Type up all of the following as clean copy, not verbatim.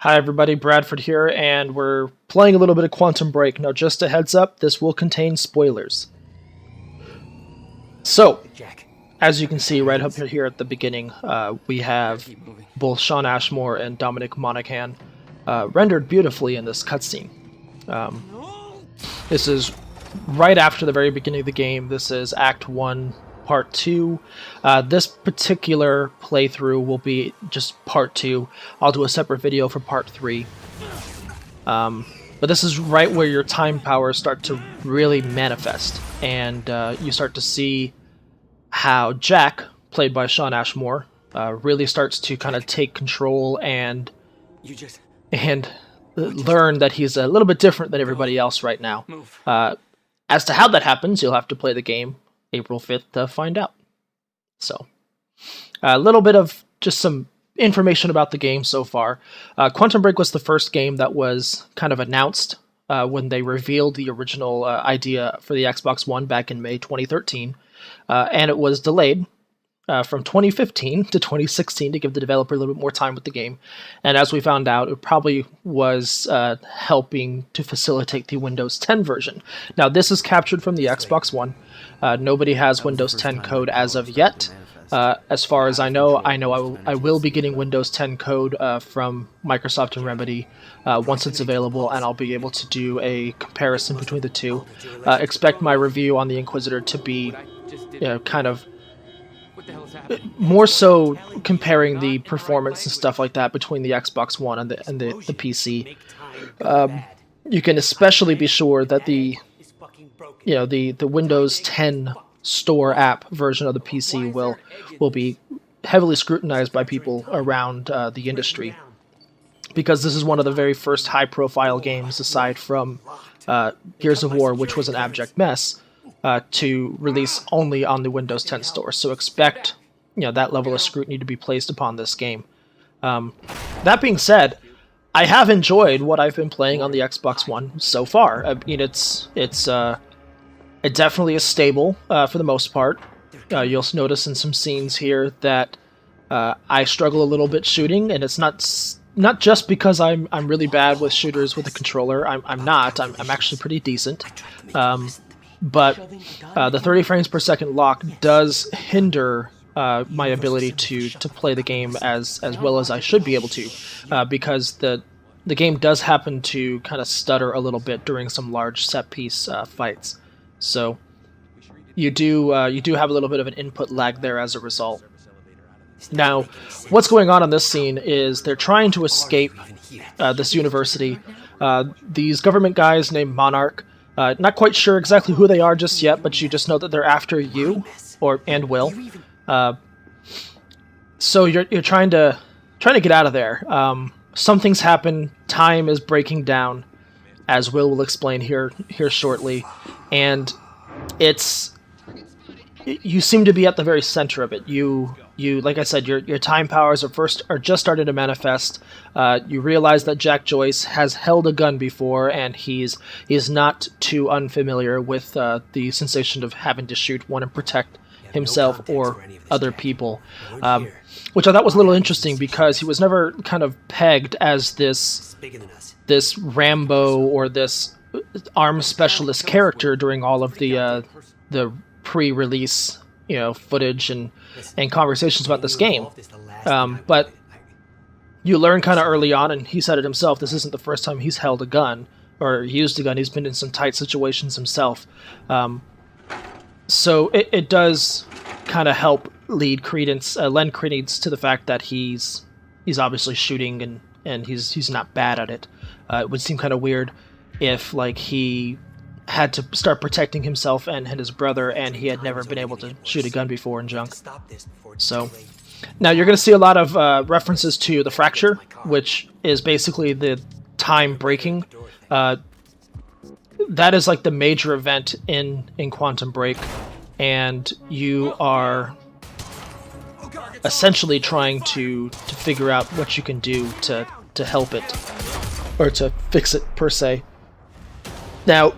Hi everybody, Bradford here, and we're playing a little bit of Quantum Break. Now just a heads up, this will contain spoilers. So, as you can see right up here at the beginning, we have both Shawn Ashmore and Dominic Monaghan rendered beautifully in this cutscene. This is right after the very beginning of the game. This is Act 1, Part 2. This particular playthrough will be just Part 2. I'll do a separate video for Part 3. But this is right where your time powers start to really manifest, and you start to see how Jack, played by Shawn Ashmore, really starts to kind of take control and learn that he's a little bit different than everybody else right now. As to how that happens, you'll have to play the game April 5th to find out. So, a little bit of just some information about the game so far. Quantum Break was the first game that was kind of announced when they revealed the original idea for the Xbox One back in May 2013, and it was delayed from 2015 to 2016 to give the developer a little bit more time with the game. And as we found out, it probably was helping to facilitate the Windows 10 version. Now, this is captured from the Xbox One. Nobody has Windows 10 code as of yet. As far as I know I will be getting Windows 10 code from Microsoft and Remedy once it's available, and I'll be able to do a comparison between the two. Expect my review on the Inquisitor to be, kind of more so comparing the performance and stuff like that between the Xbox One and the PC. You can especially be sure that the Windows 10 Store app version of the PC will be heavily scrutinized by people around the industry, because this is one of the very first high-profile games, aside from Gears of War, which was an abject mess, to release only on the Windows 10 Store. So expect that level of scrutiny to be placed upon this game. That being said, I have enjoyed what I've been playing on the Xbox One so far. I mean, it definitely is stable for the most part. You'll notice in some scenes here that I struggle a little bit shooting, and it's not just because I'm really bad with shooters with a controller. I'm not. I'm actually pretty decent. But the 30 frames per second lock does hinder my ability to play the game as well as I should be able to, because the game does happen to kind of stutter a little bit during some large set piece fights. So you do have a little bit of an input lag there as a result. Now, what's going on in this scene is they're trying to escape this university. These government guys named Monarch. Not quite sure exactly who they are just yet, but you just know that they're after you, and Will. So you're trying to get out of there. Something's happened. Time is breaking down, as Will explain here shortly, and you seem to be at the very center of it. You like I said, your time powers are just starting to manifest. You realize that Jack Joyce has held a gun before, and he's not too unfamiliar with the sensation of having to shoot one and protect himself or other people, which I thought was a little interesting, because he was never kind of pegged as this Rambo or this arms specialist character during all of the pre-release footage and conversations about this game. But you learn kind of early on, and he said it himself, this isn't the first time he's held a gun or used a gun. He's been in some tight situations himself. So it does kind of help lend credence to the fact that he's obviously shooting and he's not bad at it. It would seem kind of weird if he had to start protecting himself and his brother, and he had never been able to shoot a gun before and junk. So now you're going to see a lot of references to the Fracture, which is basically the time breaking. That is like the major event in Quantum Break, and you are essentially trying to figure out what you can do to help it, or to fix it per se. Now,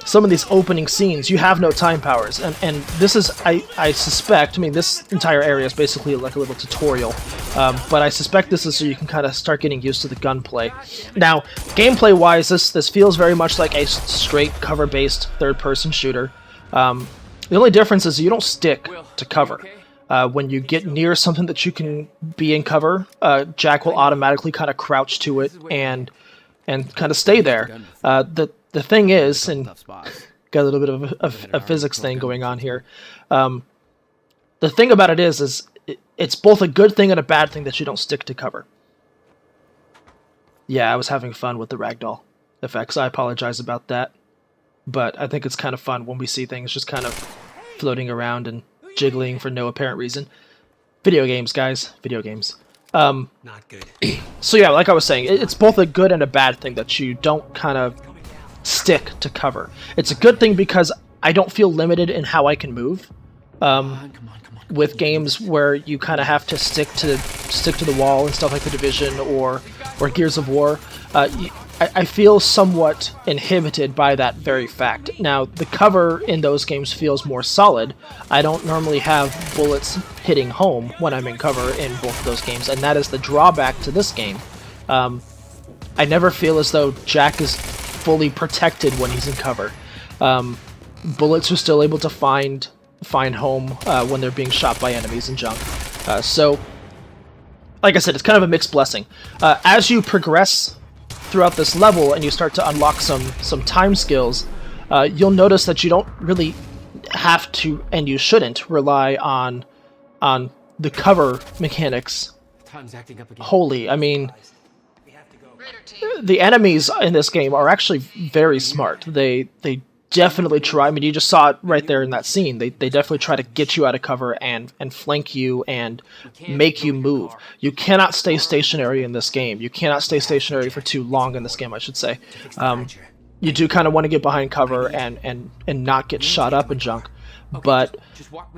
some of these opening scenes, you have no time powers, and this is, I suspect, I mean, this entire area is basically like a little tutorial, but I suspect this is so you can kind of start getting used to the gunplay. Now, gameplay-wise, this feels very much like a straight cover-based third-person shooter. The only difference is you don't stick to cover. When you get near something that you can be in cover, Jack will automatically kind of crouch to it and kind of stay there. The thing is, and got a little bit of a physics thing going on here, the thing about it is it's both a good thing and a bad thing that you don't stick to cover. Yeah, I was having fun with the ragdoll effects. I apologize about that. But I think it's kind of fun when we see things just kind of floating around and jiggling for no apparent reason. Video games, guys. Video games. Not good. So yeah, like I was saying, it's both a good and a bad thing that you don't kind of stick to cover. It's a good thing because I don't feel limited in how I can move. Come on. With games where you kind of have to stick to the wall and stuff like The Division or Gears of War, I feel somewhat inhibited by that very fact. Now, the cover in those games feels more solid. I don't normally have bullets hitting home when I'm in cover in both of those games, and that is the drawback to this game. I never feel as though Jack is fully protected when he's in cover. Bullets are still able to find home when they're being shot by enemies and junk. So, like I said, it's kind of a mixed blessing. As you progress throughout this level and you start to unlock some time skills, you'll notice that you don't really have to, and you shouldn't, rely on the cover mechanics wholly. I mean, the enemies in this game are actually very smart. They definitely try. I mean, you just saw it right there in that scene. They definitely try to get you out of cover and flank you and make you move. You cannot stay stationary in this game. You cannot stay stationary for too long in this game, I should say. You do kind of want to get behind cover and not get shot up and junk, but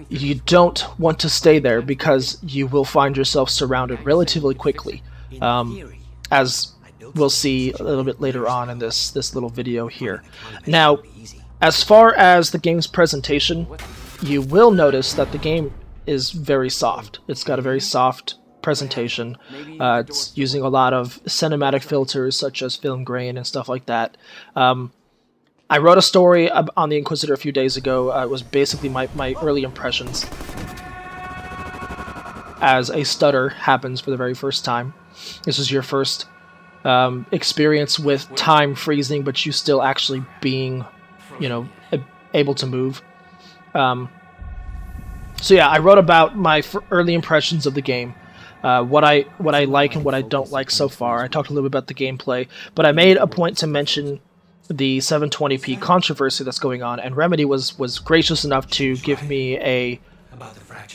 you don't want to stay there because you will find yourself surrounded relatively quickly, as we'll see a little bit later on in this little video here. Now, as far as the game's presentation, you will notice that the game is very soft. It's got a very soft presentation. It's using a lot of cinematic filters such as film grain and stuff like that. I wrote a story on the Inquisitor a few days ago. It was basically my early impressions as a stutter happens for the very first time. This is your first experience with time freezing, but you still actually being, able to move. So yeah, I wrote about my early impressions of the game, what I like and what I don't like so far. I talked a little bit about the gameplay, but I made a point to mention the 720p controversy that's going on, and Remedy was gracious enough to give me a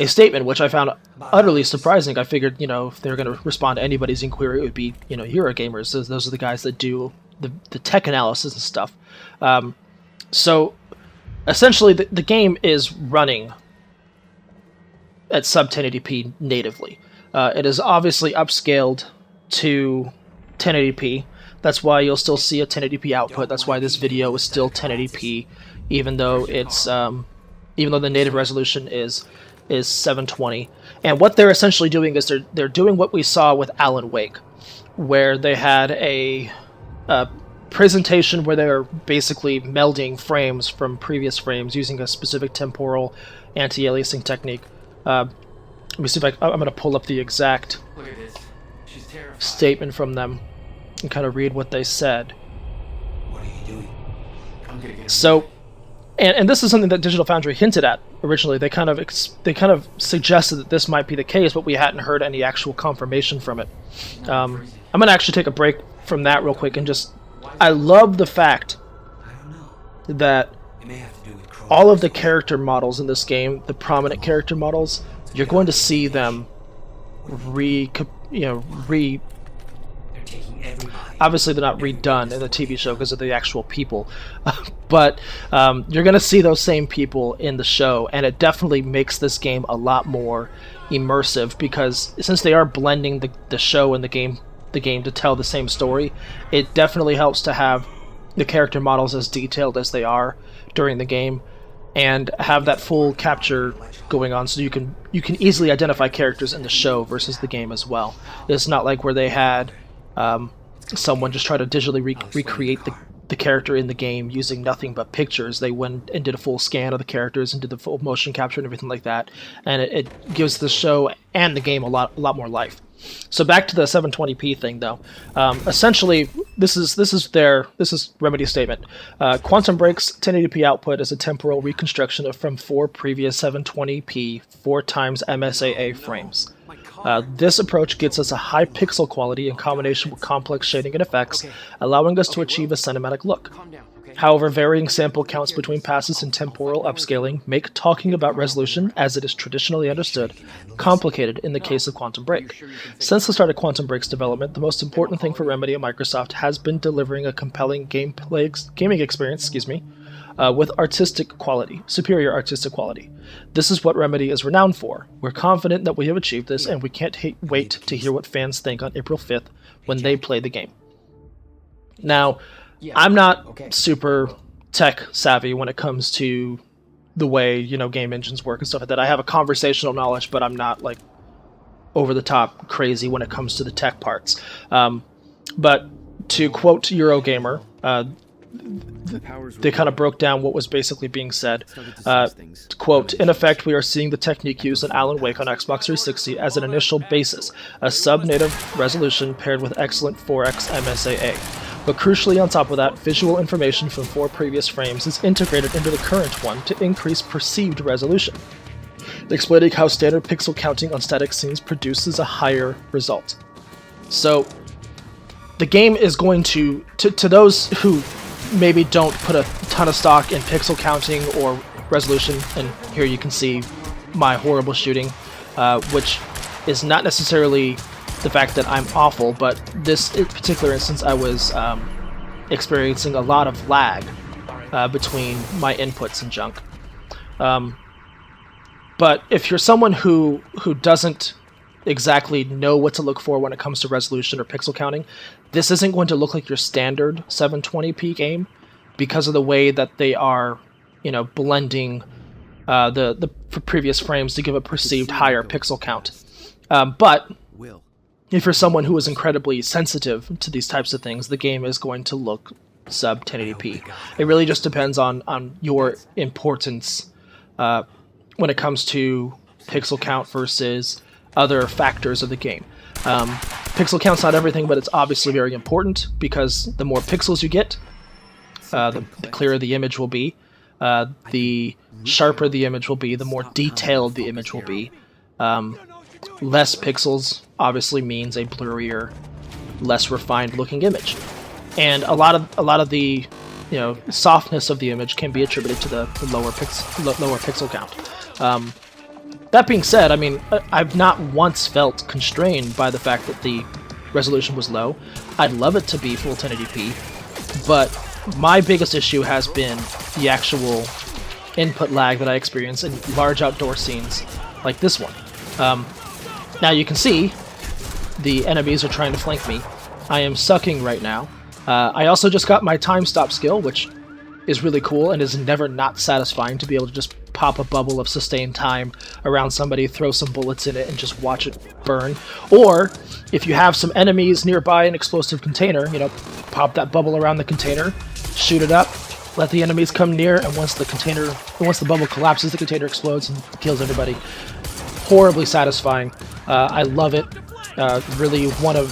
statement, which I found utterly surprising. I figured, if they're going to respond to anybody's inquiry, it would be, Eurogamers. Those are the guys that do the tech analysis and stuff. So, essentially, the game is running at sub 1080p natively. It is obviously upscaled to 1080p. That's why you'll still see a 1080p output. That's why this video is still 1080p, even though it's even though the native resolution is 720. And what they're essentially doing is they're doing what we saw with Alan Wake, where they had a presentation where they're basically melding frames from previous frames using a specific temporal anti-aliasing technique. Let me see if I'm going to pull up the exact statement from them and kind of read what they said. What are you doing? I'm gonna get so, and this is something that Digital Foundry hinted at originally. They kind of suggested that this might be the case, but we hadn't heard any actual confirmation from it. I'm going to actually take a break from that real quick and just... I love the fact that all of the character models in this game, the prominent character models, you're going to see them obviously they're not redone in the TV show because of the actual people, but you're going to see those same people in the show, and it definitely makes this game a lot more immersive, because since they are blending the show and the game to tell the same story, it definitely helps to have the character models as detailed as they are during the game, and have that full capture going on, so you can easily identify characters in the show versus the game as well. It's not like where they had someone just try to digitally recreate the character in the game using nothing but pictures. They went and did a full scan of the characters and did the full motion capture and everything like that, and it gives the show and the game a lot more life. So back to the 720p thing, though. Essentially, this is Remedy's statement. Quantum Break's 1080p output is a temporal reconstruction from 4 previous 720p 4x MSAA frames. This approach gets us a high pixel quality in combination with complex shading and effects, allowing us to achieve a cinematic look. However, varying sample counts between passes and temporal upscaling make talking about resolution, as it is traditionally understood, complicated in the case of Quantum Break. Since the start of Quantum Break's development, the most important thing for Remedy and Microsoft has been delivering a compelling gaming experience, with superior artistic quality. This is what Remedy is renowned for. We're confident that we have achieved this, and we can't wait to hear what fans think on April 5th when they play the game. Now, I'm not super tech savvy when it comes to the way, game engines work and stuff like that. I have a conversational knowledge, but I'm not like over the top crazy when it comes to the tech parts. But to quote Eurogamer, they kind of broke down what was basically being said. Quote, in effect, we are seeing the technique used in Alan Wake on Xbox 360 as an initial basis, a sub-native resolution paired with excellent 4x MSAA. But crucially, on top of that, visual information from 4 previous frames is integrated into the current one to increase perceived resolution, explaining how standard pixel counting on static scenes produces a higher result. So, the game is going to those who maybe don't put a ton of stock in pixel counting or resolution, and here you can see my horrible shooting, which is not necessarily the fact that I'm awful, but this particular instance I was experiencing a lot of lag between my inputs and junk. But if you're someone who doesn't exactly know what to look for when it comes to resolution or pixel counting, this isn't going to look like your standard 720p game because of the way that they are, blending the previous frames to give a perceived higher pixel count. But if you're someone who is incredibly sensitive to these types of things, the game is going to look sub 1080p. It really just depends on your importance when it comes to pixel count versus other factors of the game. Pixel count's not everything, but it's obviously very important because the more pixels you get, the clearer the image will be, the sharper the image will be, the more detailed the image will be. Less pixels obviously means a blurrier, less refined looking image, and a lot of the softness of the image can be attributed to the lower pixel count. That being said, I mean, I've not once felt constrained by the fact that the resolution was low. I'd love it to be full 1080p, but my biggest issue has been the actual input lag that I experience in large outdoor scenes like this one. Now you can see the enemies are trying to flank me. I am sucking right now. I also just got my time stop skill, which is really cool and is never not satisfying to be able to just pop a bubble of sustained time around somebody, throw some bullets in it, and just watch it burn. Or, if you have some enemies nearby an explosive container, pop that bubble around the container, shoot it up, let the enemies come near, and once the bubble collapses, the container explodes and kills everybody. Horribly satisfying. I love it. Really one of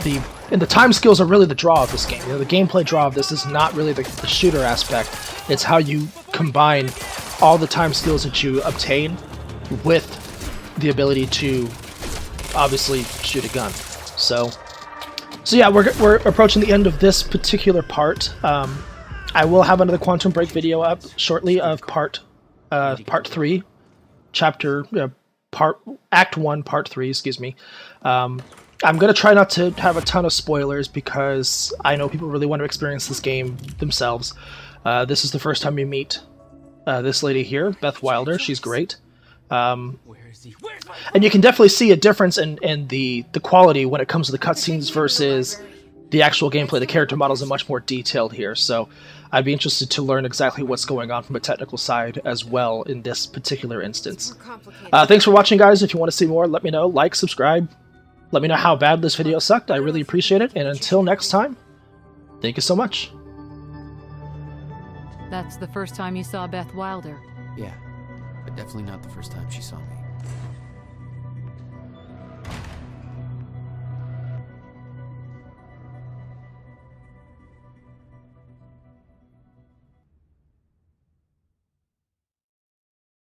the... And the time skills are really the draw of this game. The gameplay draw of this is not really the shooter aspect. It's how you combine all the time skills that you obtain with the ability to obviously shoot a gun. So yeah, we're approaching the end of this particular part. I will have another Quantum Break video up shortly of part 3, Act 1, Part 3, excuse me. I'm going to try not to have a ton of spoilers because I know people really want to experience this game themselves. This is the first time you meet this lady here, Beth Wilder. She's great. And you can definitely see a difference in the quality when it comes to the cutscenes versus the actual gameplay, the character models are much more detailed here, so I'd be interested to learn exactly what's going on from a technical side as well in this particular instance. Thanks for watching, guys. If you want to see more, let me know. Like, subscribe. Let me know how bad this video sucked. I really appreciate it. And until next time, thank you so much. That's the first time you saw Beth Wilder. Yeah, but definitely not the first time she saw me.